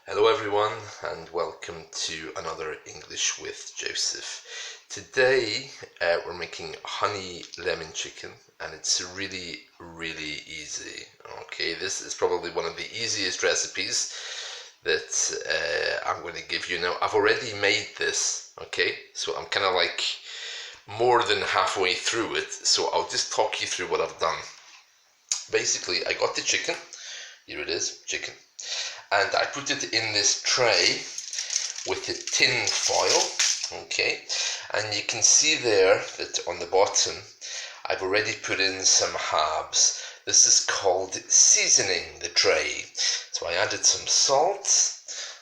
Hello everyone and welcome to another English with Joseph. Today we're making honey lemon chicken and it's really easy. Okay, this is probably one of the easiest recipes that I'm going to give you. Now I've already made this, okay, so I'm kind of like more than halfway through it, so I'll just talk you through what I've done. Basically, I got the chicken. Here it is, chicken. And I put it in this tray with a tin foil, okay? And you can see there that on the bottom, I've already put in some herbs. This is called seasoning the tray. So I added some salt.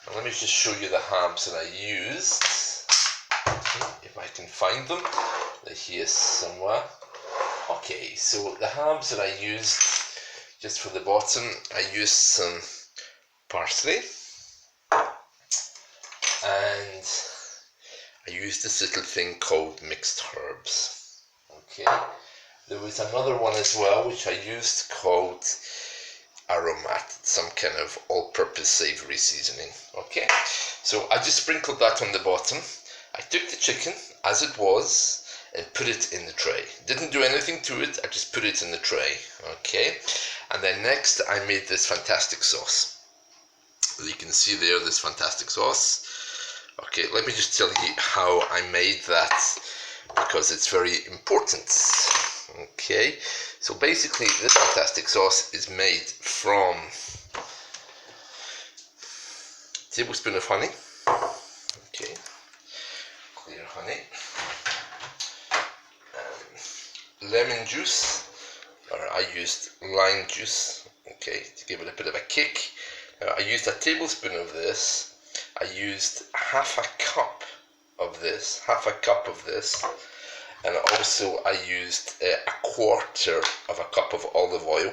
And let me just show you the herbs that I used. If I can find them. They're here somewhere. Okay, so the herbs that I used, just for the bottom, I used some parsley, and I used this little thing called mixed herbs. Okay, there was another one as well which I used called aromat, some kind of all-purpose savory seasoning. Okay, so I just sprinkled that on the bottom. I took the chicken as it was and put it in the tray. Didn't do anything to it, I just put it in the tray. Okay, and then next I made this fantastic sauce. You can see there this fantastic sauce. Okay, let me just tell you how I made that because it's very important. Okay, so basically this fantastic sauce is made from a tablespoon of honey. Okay, clear honey. Lemon juice, or I used lime juice, okay, to give it a bit of a kick. I used a tablespoon of this. I used half a cup of this, and also I used a quarter of a cup of olive oil.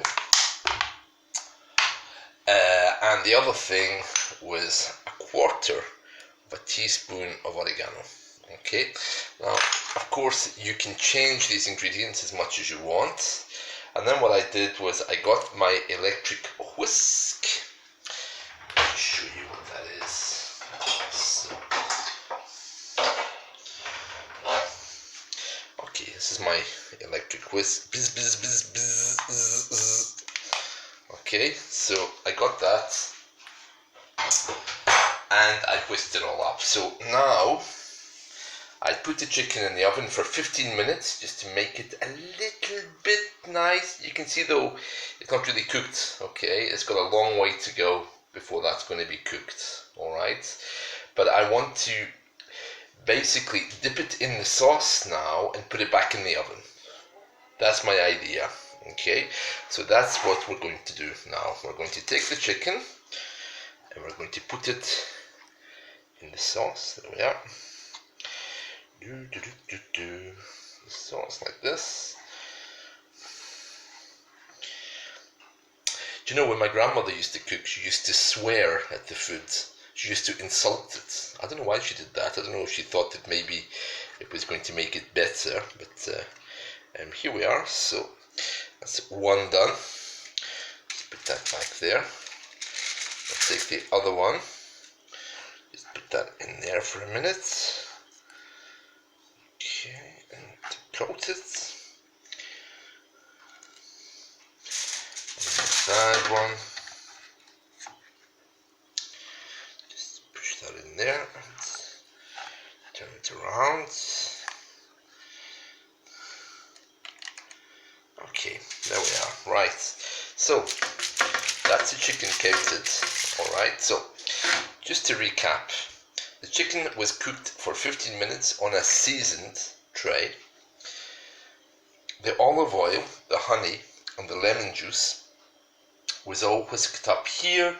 And the other thing was a quarter of a teaspoon of oregano. Okay, now of course you can change these ingredients as much as you want. And then what I did was I got my electric whisk. Let me show you what that is. So, okay, this is my electric whisk. Bzz, bzz, bzz, bzz, bzz, bzz. Okay, so I got that and I whisked it all up. So now I put the chicken in the oven for 15 minutes just to make it a little bit nice. You can see though it's not really cooked, okay? It's got a long way to go before that's going to be cooked, alright? But I want to basically dip it in the sauce now and put it back in the oven. That's my idea, okay? So that's what we're going to do now. We're going to take the chicken and we're going to put it in the sauce. There we are. The sauce like this. Do you know when my grandmother used to cook, she used to swear at the food. She used to insult it. I don't know why she did that. I don't know if she thought that maybe it was going to make it better, but here we are. So that's one done. Let's put that back there. Let's take the other one. Just put that in there for a minute. Okay, and to coat it. That one. Just push that in there and turn it around. Okay, there we are. Right. So that's the chicken coated. Alright, so just to recap, the chicken was cooked for 15 minutes on a seasoned tray. The olive oil, the honey, and the lemon juice was all whisked up here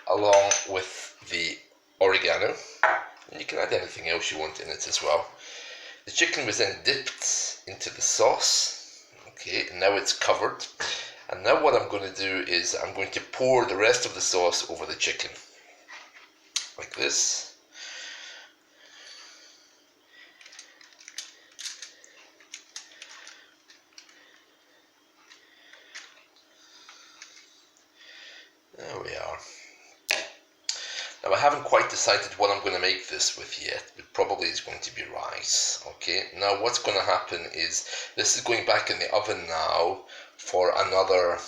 along with the oregano. And you can add anything else you want in it as well. The chicken was then dipped into the sauce. Okay, and now it's covered. And now what I'm going to do is I'm going to pour the rest of the sauce over the chicken. Like this. There we are. Now I haven't quite decided what I'm going to make this with yet, but probably it's going to be rice. Okay, now what's going to happen is this is going back in the oven now for another,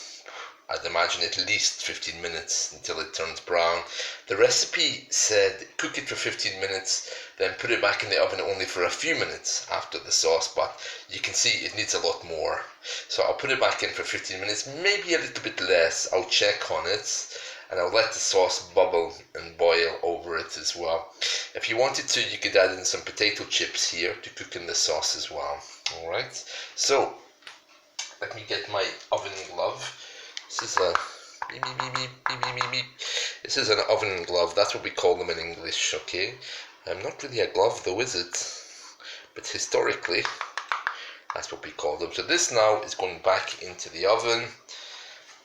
I'd imagine, at least 15 minutes until it turns brown. The recipe said cook it for 15 minutes, then put it back in the oven only for a few minutes after the sauce, but you can see it needs a lot more. So I'll put it back in for 15 minutes, maybe a little bit less. I'll check on it, and I'll let the sauce bubble and boil over it as well. If you wanted to, you could add in some potato chips here to cook in the sauce as well. Alright, so let me get my oven glove. This is a This is an oven glove. That's what we call them in English, okay? Not really a glove though, is it? But historically, that's what we call them. So this now is going back into the oven,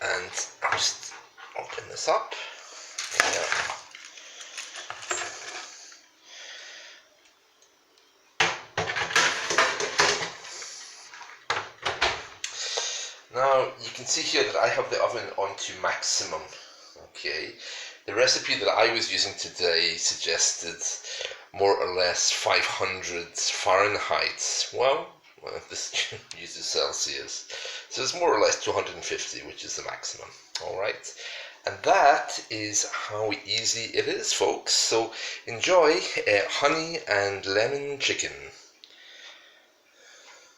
and I'll just open this up. Yeah. Now you can see here that I have the oven on to maximum. Okay, the recipe that I was using today suggested more or less 500 Fahrenheit. Well, this uses Celsius, so it's more or less 250, which is the maximum. All right, and that is how easy it is, folks. So enjoy honey and lemon chicken.